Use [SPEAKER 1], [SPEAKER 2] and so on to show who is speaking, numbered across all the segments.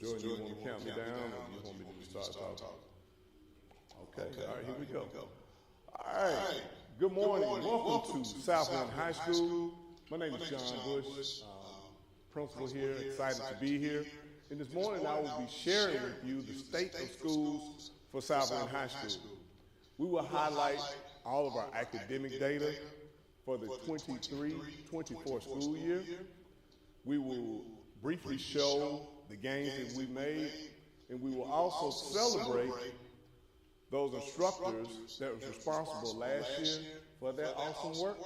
[SPEAKER 1] Jordan, you want to count me down, or you want me to start talking? Okay, all right, here we go. All right, good morning. Welcome to Southwind High School. My name is John Bush, principal here, excited to be here. And this morning I will be sharing with you the state of schools for Southwind High School. We will highlight all of our academic data for the 23-24 school year. We will briefly show the gains that we made, and we will also celebrate those instructors that was responsible last year for that awesome work.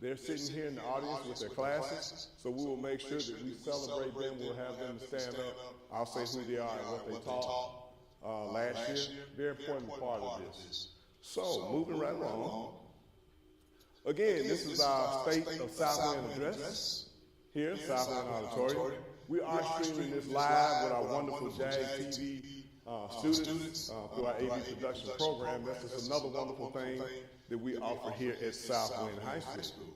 [SPEAKER 1] They're sitting here in the audience with their classes, so we will make sure that we celebrate them. We'll have them stand up. I'll say who they are and what they taught last year. Very important part of this. So, moving right along. Again, this is our State of Southwind address here at Southwind Auditorium. We are streaming this live with our wonderful JAG TV students through our AV production program. That's just another wonderful thing that we offer here at Southwind High School.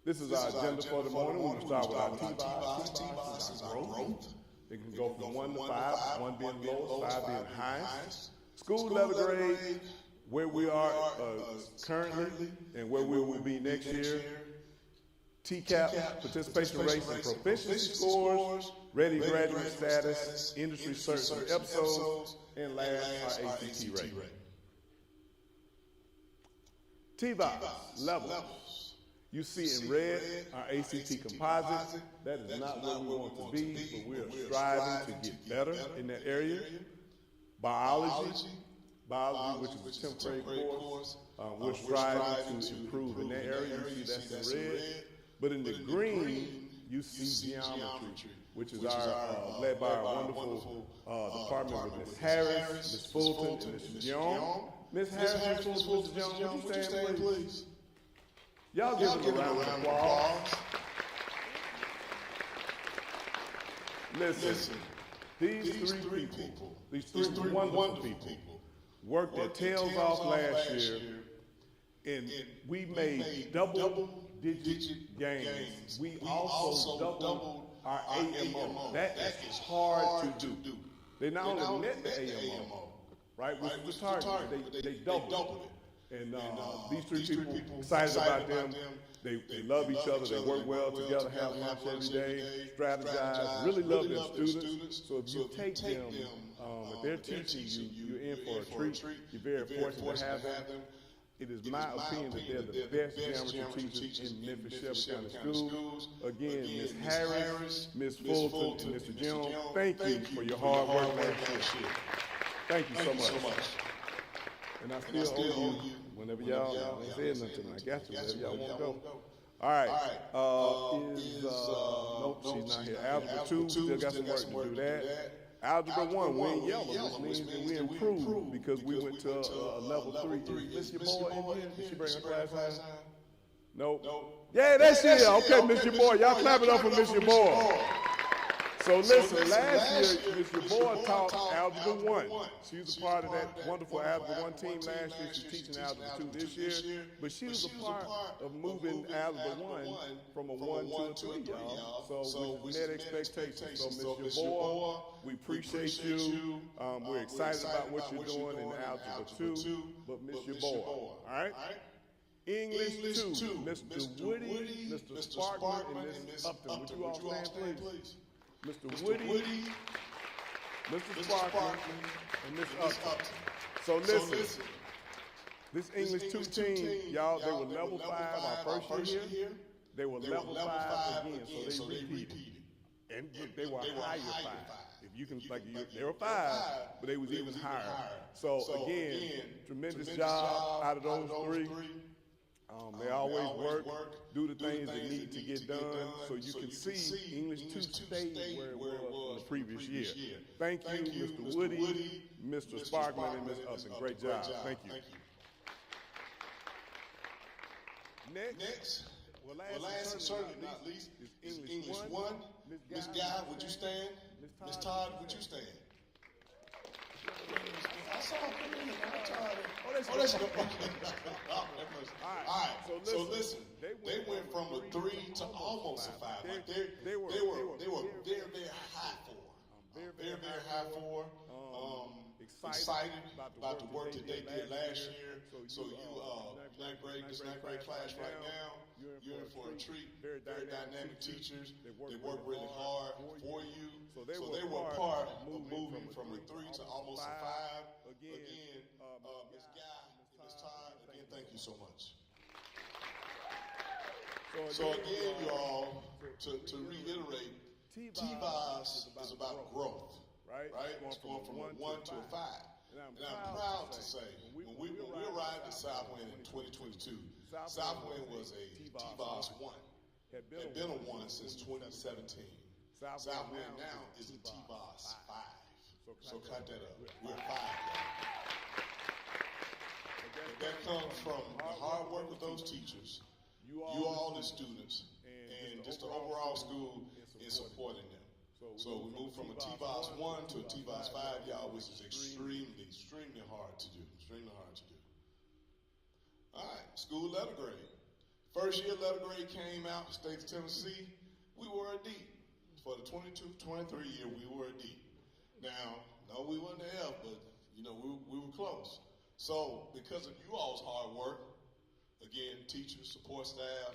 [SPEAKER 1] This is our agenda for the morning. We're going to start with our T-Box. Is our growth. It can go from 1 to 5, 1 being lowest, 5 being highest. School level grade, where we are currently and where we will be next year. TCAP, participation rates and proficiency scores, ready graduate status, industry search and episodes, and last, our ACT rate. T-Box levels. You see in red our ACT composite. That is not where we want to be, but we are striving to get better in that area. Biology, which is a 10th grade course, we're striving to improve in that area. You see that's in red. But in the green, you see geometry, which is led by our wonderful department with Ms. Harris, Ms. Fulton, and Ms. Young. Ms. Harris, Ms. Fulton, Ms. Young, would you stand, please? Y'all give them a round of applause. Listen, these three wonderful people worked their tails off last year, and we made double-digit gains. We also doubled our AMO. That is hard to do. They not only met the AMO, right, which was targeted, but they doubled it. And these three people, excited about them. They love each other. They work well together, have lunch every day, strategize, really love their students. So if you take them, if they're teaching you, you're in for a treat. You're very fortunate to have them. It is my opinion that they're the best geometry teachers in Memphis Shelby County Schools. Again, Ms. Harris, Ms. Fulton, and Mr. Jim, thank you for your hard work last year. Thank you so much. And I still owe you whenever y'all ain't said nothing. I got you whenever y'all want to go. All right. Nope, she's not here. Algebra 2, still got some work to do that. Algebra 1, we're in yellow, which means that we improved because we went to level 3. Is Miss Yamore in here? Did she bring her class in? Nope. Yeah, that's it. Okay, Miss Yamore. Y'all clap it up for Miss Yamore. So listen, last year, Miss Yamore taught Algebra 1. She was a part of that wonderful Algebra 1 team last year. She's teaching Algebra 2 this year. But she was a part of moving Algebra 1 from a 1 to a 3, y'all. So we met expectations. So Miss Yamore, we appreciate you. We're excited about what you're doing in Algebra 2. But Miss Yamore, all right? English 2, Mr. Woody, Mr. Sparkman, and Ms. Upton. Would you all stand, please? Mr. Woody, Mr. Sparkman, and Ms. Upton. So listen, this English 2 team, y'all, they were level 5 our first year. They were level 5 again, so they repeated. And they were higher 5. If you can, they were 5, but they was even higher. So again, tremendous job out of those 3. They always work, do the things that need to get done, so you can see English 2 stayed where it was in the previous year. Thank you, Mr. Woody, Mr. Sparkman, and Ms. Upton. Great job. Thank you. Next, last and certainly not least, is English 1. Ms. Guy, would you stand? Ms. Todd, would you stand? I saw him come in here. I'm tired. Oh, that's good. All right. So listen, they went from a 3 to almost a 5. They were very, very high for.
[SPEAKER 2] very high for. Excited about the work that they did last year. So you, ninth grade class right now, you're in for a treat. Very dynamic teachers. They work really hard for you. So they were part of moving from a 3 to almost a 5. Again, Ms. Guy and Ms. Todd, again, thank you so much. So again, you all, to reiterate, T-VOS is about growth, right? It's going from a 1 to a 5. And I'm proud to say, when we arrived at Southwind in 2022, Southwind was a T-VOS 1. Had been a 1 since 2017. Southwind now is a T-VOS 5. So cut that up. We're 5. That comes from the hard work of those teachers, you all the students, and just the overall school in supporting them. So we moved from a T-VOS 1 to a T-VOS 5, y'all, which is extremely hard to do. All right, school letter grade. First year letter grade came out, state of Tennessee, we were a D. For the 22-23 year, we were a D. Now, no, we weren't the F, but, you know, we were close. So, because of you all's hard work, again, teachers, support staff.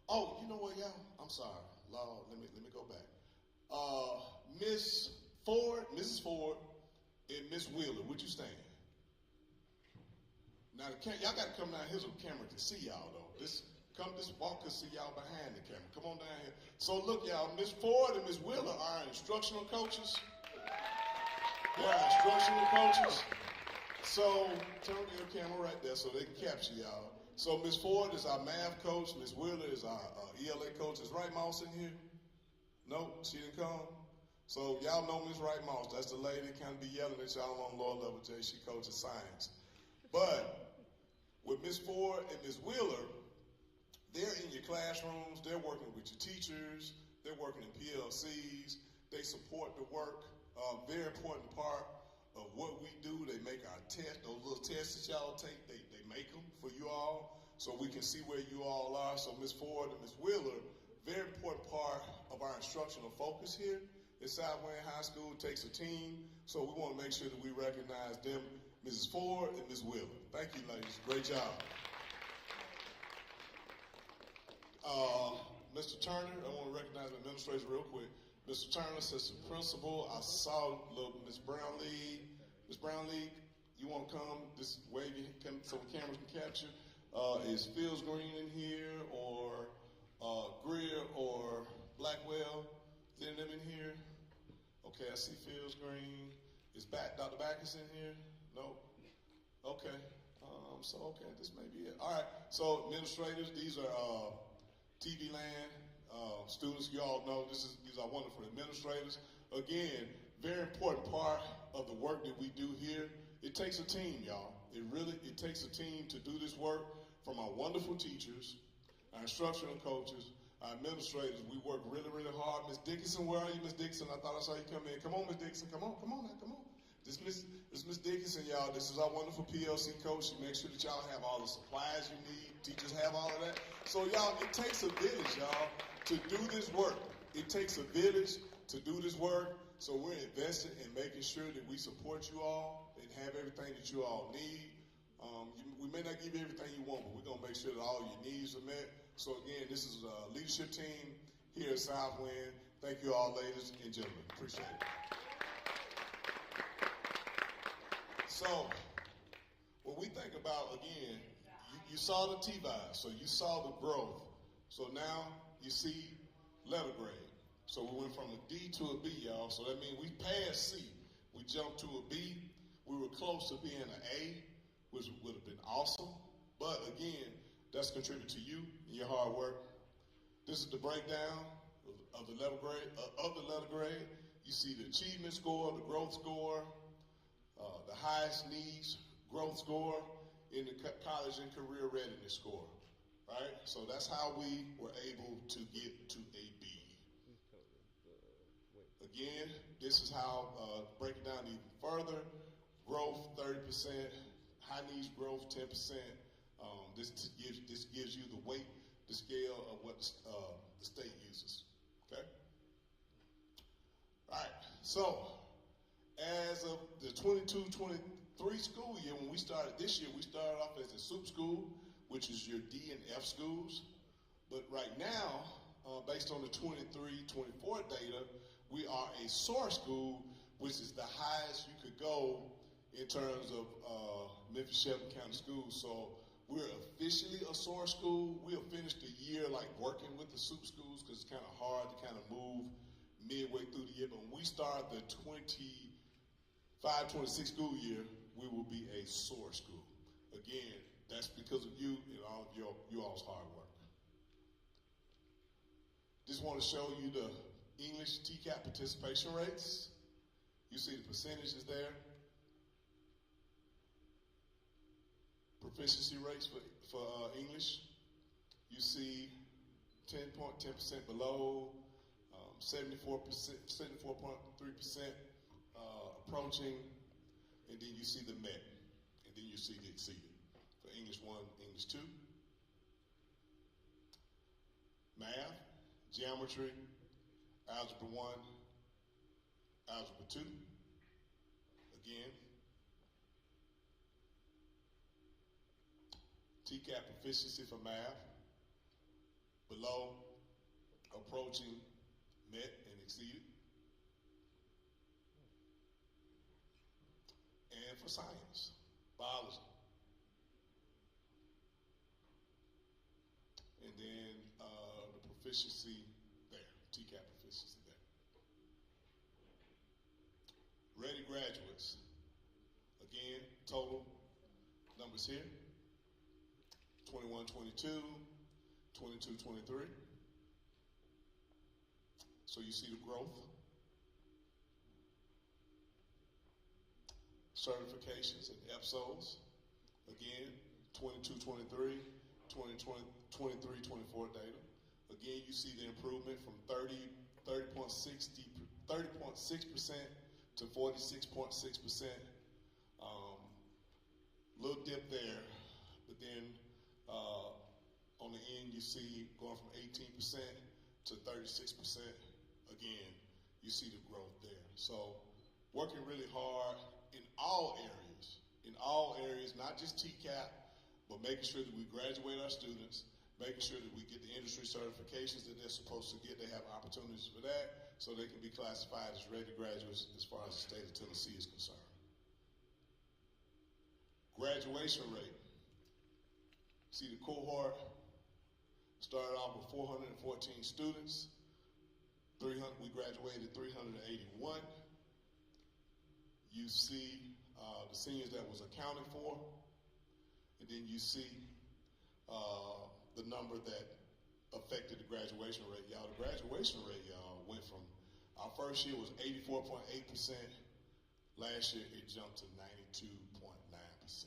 [SPEAKER 2] Oh, you know what, y'all? I'm sorry. Lord, let me go back. Mrs. Ford, and Miss Wheeler, would you stand? Now, y'all got to come down here so the camera can see y'all, though. This walk can see y'all behind the camera. Come on down here. So, look, y'all, Miss Ford and Miss Wheeler are our instructional coaches. They're our instructional coaches. So, turn your camera right there so they can capture y'all. So, Miss Ford is our math coach. Miss Wheeler is our ELA coach. Is Wright Moss in here? No, she didn't come. So, y'all know Miss Wright Moss. That's the lady that kind of be yelling at y'all on lower level J. She coaches science. But with Miss Ford and Miss Wheeler, they're in your classrooms. They're working with your teachers. They're working in PLCs. They support the work. Very important part of what we do. They make our tests, those little tests that y'all take, they make them for you all so we can see where you all are. So Ms. Ford and Ms. Wheeler, very important part of our instructional focus here at Southwind High School. It takes a team, so we want to make sure that we recognize them, Mrs. Ford and Ms. Wheeler. Thank you, ladies. Great job. Mr. Turner, I want to recognize the administrators real quick. Mr. Turner, assistant principal. I saw little Miss Brownlee. Miss Brownlee, you want to come this way so the cameras can capture? Is Fields Green in here, or Greer, or Blackwell? Is any of them in here? Okay, I see Fields Green. Is Dr. Backus in here? No? Okay. Okay, this may be it. All right, so administrators, these are TV Land students. You all know these are wonderful administrators. Again, very important part of the work that we do here. It takes a team, y'all. It takes a team to do this work. From our wonderful teachers, our instructional coaches, our administrators. We work really, really hard. Miss Dickinson, where are you, Miss Dickinson? I thought I saw you come in. Come on, Miss Dickinson. Come on now, come on. This Miss Dickinson, y'all. This is our wonderful PLC coach. She makes sure that y'all have all the supplies you need. Teachers have all of that. So, y'all, it takes a village, y'all, to do this work. It takes a village to do this work. So we're invested in making sure that we support you all and have everything that you all need. We may not give you everything you want, but we're going to make sure that all your needs are met. So, again, this is a leadership team here at Southwind. Thank you all, ladies and gentlemen. Appreciate it. So, when we think about, again, you saw the T-VOS, so you saw the growth. So now you see letter grade. So we went from a D to a B, y'all. So that means we passed C. We jumped to a B. We were close to being an A, which would have been awesome. But again, that's contributed to you and your hard work. This is the breakdown of the letter grade. You see the achievement score, the growth score, the highest needs growth score, in the college and career readiness score, right? So that's how we were able to get to a B. Again, this is how, break it down even further, growth 30%, high needs growth 10%. This gives you the weight, the scale of what the state uses, okay? All right, so As of the 22-23 school year, when we started this year, we started off as a soup school, which is your D and F schools. But right now, based on the 23-24 data, we are a SOAR school, which is the highest you could go in terms of Memphis-Shelton County schools. So we're officially a SOAR school. We'll finish the year like working with the soup schools because it's kind of hard to kind of move midway through the year. But when we start the 25-26 school year, we will be a SOAR school. Again, that's because of you and all of you all's hard work. Just want to show you the English TCAP participation rates. You see the percentages there. Proficiency rates for English. You see 10% below, 74%, 74.3% approaching, and then you see the met, and then you see the exceeded for English 1, English 2. Math, geometry, algebra 1, algebra 2. Again, TCAP proficiency for math, below, approaching, met, and exceeded. And for science, biology. And then the proficiency there, TCAP proficiency there. Ready graduates. Again, total numbers here. 21-22, 22-23. So you see the growth. Certifications and EPSOs. Again, 22-23, 23-24 data. Again, you see the improvement from 30.6% to 46.6%. Little dip there, but then on the end, you see going from 18% to 36%. Again, you see the growth there. So working really hard in all areas, not just TCAP, but making sure that we graduate our students, making sure that we get the industry certifications that they're supposed to get. They have opportunities for that so they can be classified as ready graduates as far as the state of Tennessee is concerned. Graduation rate. See the cohort started off with 414 students. We graduated 381. You see the seniors that was accounted for, and then you see the number that affected the graduation rate. Y'all, the graduation rate, y'all, went from our first year was 84.8%. Last year it jumped to 92.9%.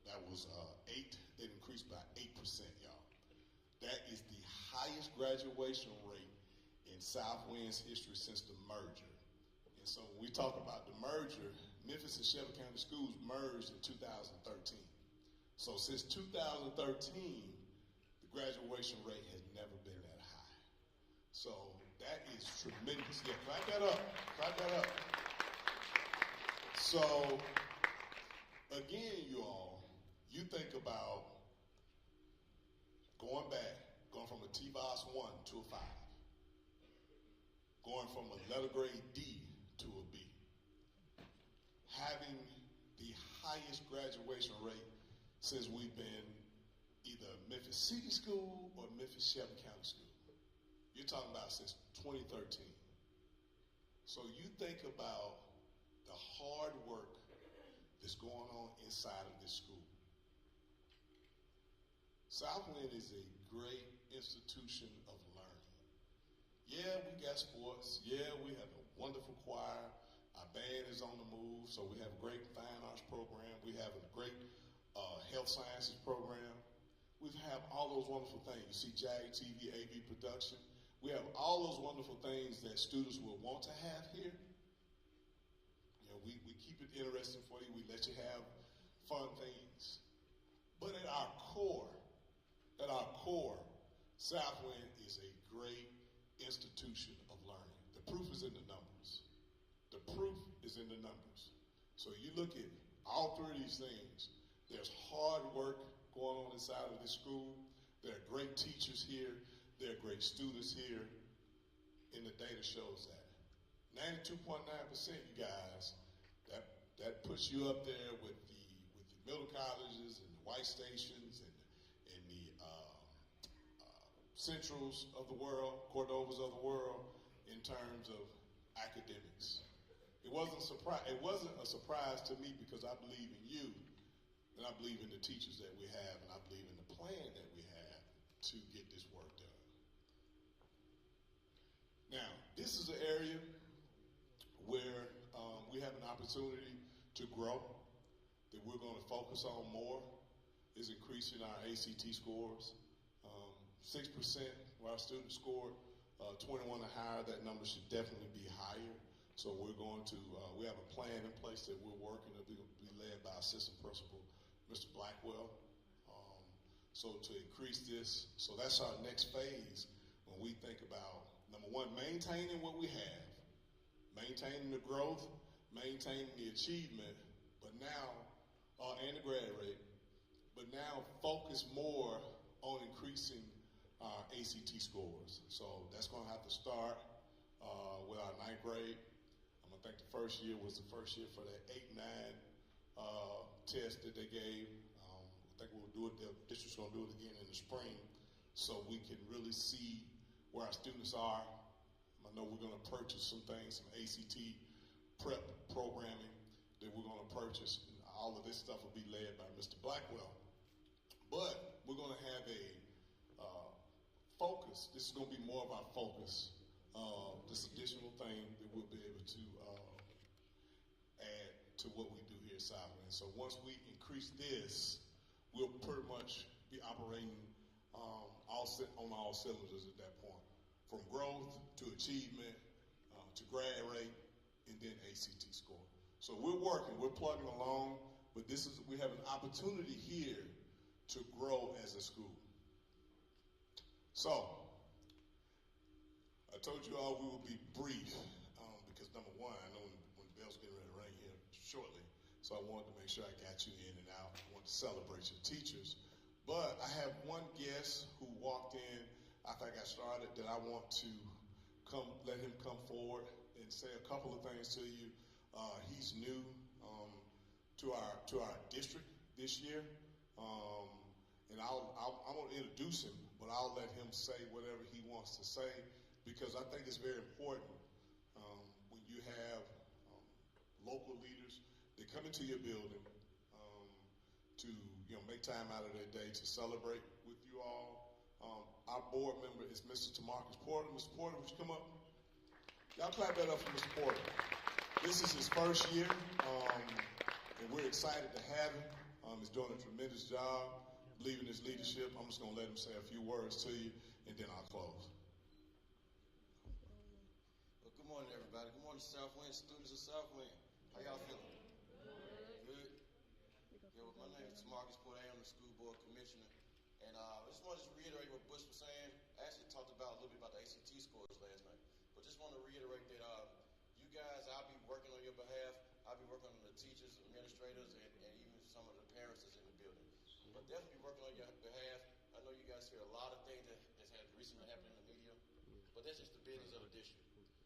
[SPEAKER 2] That was it increased by 8%, y'all. That is the highest graduation rate in Southwind's history since the merger. And so when we talk about the merger, Memphis and Shelton County Schools merged in 2013. So since 2013, the graduation rate has never been that high. So that is tremendous. Yeah, clap that up. Clap that up. So again, you all, you think about going from a TVOS 1 to a 5, going from a letter grade D to a B, having the highest graduation rate since we've been either Memphis City School or Memphis Shelton County School. You're talking about since 2013. So you think about the hard work that's going on inside of this school. Southwind is a great institution of learning. Yeah, we got sports. Yeah, we have a wonderful choir. Our band is on the move, so we have a great fine arts program. We have a great health sciences program. We have all those wonderful things. You see JAG TV, AV production. We have all those wonderful things that students will want to have here. You know, we keep it interesting for you. We let you have fun things. But at our core, Southwind is a great institution of learning. The proof is in the numbers. The proof is in the numbers. So you look at all three of these things. There's hard work going on inside of this school. There are great teachers here. There are great students here. And the data shows that. 92.9%, you guys, that puts you up there with the middle colleges and the white stations and the centrals of the world, Cordovas of the world, in terms of academics. It wasn't a surprise to me because I believe in you, and I believe in the teachers that we have, and I believe in the plan that we have to get this work done. Now, this is an area where we have an opportunity to grow, that we're going to focus on more, is increasing our ACT scores. 6% of our students scored 21 or higher. That number should definitely be higher. So we're going to, we have a plan in place that we're working to be led by Assistant Principal Mr. Blackwell. So to increase this, so that's our next phase when we think about, number one, maintaining what we have, maintaining the growth, maintaining the achievement, but now, and the grad rate, but now focus more on increasing our ACT scores. So that's going to have to start with our 9th grade. I think the first year was the first year for that 8-9 test that they gave. I think we'll do it, the district's going to do it again in the spring so we can really see where our students are. I know we're going to purchase some things, some ACT prep programming that we're going to purchase. And all of this stuff will be led by Mr. Blackwell. But we're going to have a focus. This is going to be more of our focus. This additional thing that we'll be able to add to what we do here at Southwind. So once we increase this, we'll pretty much be operating on all cylinders at that point, from growth to achievement to grad rate and then ACT score. So we're working, we're plugging along, but we have an opportunity here to grow as a school. So I told you all we would be brief because number one, I know when the bell's getting ready to ring here shortly, so I wanted to make sure I got you in and out. I wanted to celebrate your teachers. But I have one guest who walked in after I got started that I want to let him come forward and say a couple of things to you. He's new to our district this year, and I won't introduce him, but I'll let him say whatever he wants to say because I think it's very important when you have local leaders that come into your building to make time out of their day to celebrate with you all. Our board member is Mr. Tamarcus Porter. Mr. Porter, would you come up? Y'all clap that up for Mr. Porter. This is his first year, and we're excited to have him. He's doing a tremendous job. Believe in his leadership. I'm just going to let him say a few words to you, and then I'll close.
[SPEAKER 3] Well, good morning, everybody. Good morning, Southwind, students of Southwind. How y'all feeling? Good. Yeah, well, my name is Tamarcus Porter. I am the school board commissioner. And I just wanted to reiterate what Bush was saying. I actually talked about a little bit about the ACT scores last night. But just want to reiterate that you guys, I'll be working on your behalf. I'll be working on the teachers, administrators, and even some of the parents that's in the building. But definitely working on your behalf. I know you guys hear a lot of things that has recently happened in the media, but that's just the business of the district.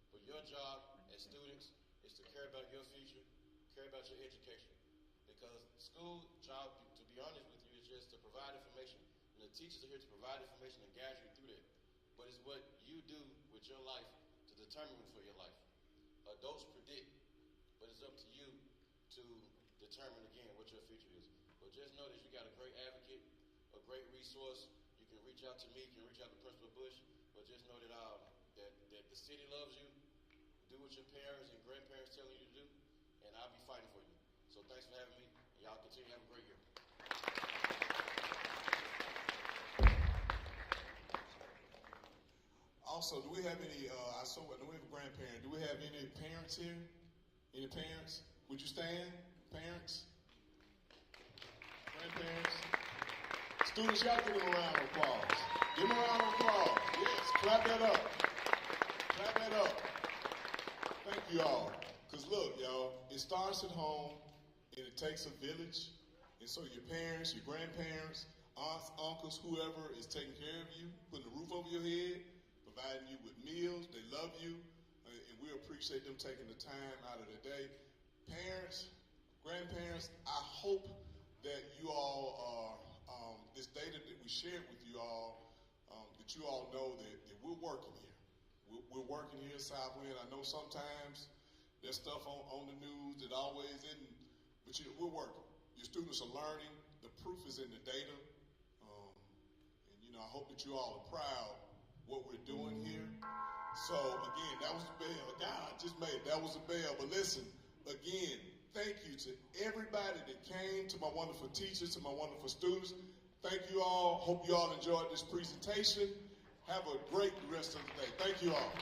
[SPEAKER 3] But your job as students is to care about your future, care about your education. Because school job, to be honest with you, is just to provide information. And the teachers are here to provide information and guide you through that. But it's what you do with your life to determine for your life. Adults predict, but it's up to you to determine again what your future is. But just know that you got a great advocate, a great resource. You can reach out to me, you can reach out to Principal Bush, but just know that that the city loves you. Do what your parents and grandparents tell you to do, and I'll be fighting for you. So thanks for having me, and y'all continue to have a great year.
[SPEAKER 2] Also, do we have any, do we have a grandparent? Do we have any parents here? Any parents? Would you stand? Parents? Grandparents? Students, y'all give them a round of applause. Give them a round of applause. Yes, clap that up. Clap that up. Thank you all. Because look, y'all, it starts at home, and it takes a village. And so your parents, your grandparents, aunts, uncles, whoever is taking care of you, putting a roof over your head, providing you with meals. They love you, and we appreciate them taking the time out of their day. Parents, grandparents, I hope that you all are, this data that we shared with you all, that you all know that we're working here. We're working here at Southwind. I know sometimes there's stuff on the news that always isn't, but we're working. Your students are learning. The proof is in the data. And I hope that you all are proud what we're doing here. So again, that was the bell. God, I just made it. That was the bell. But listen, again, thank you to everybody that came, to my wonderful teachers, to my wonderful students. Thank you all. Hope you all enjoyed this presentation. Have a great rest of the day. Thank you all.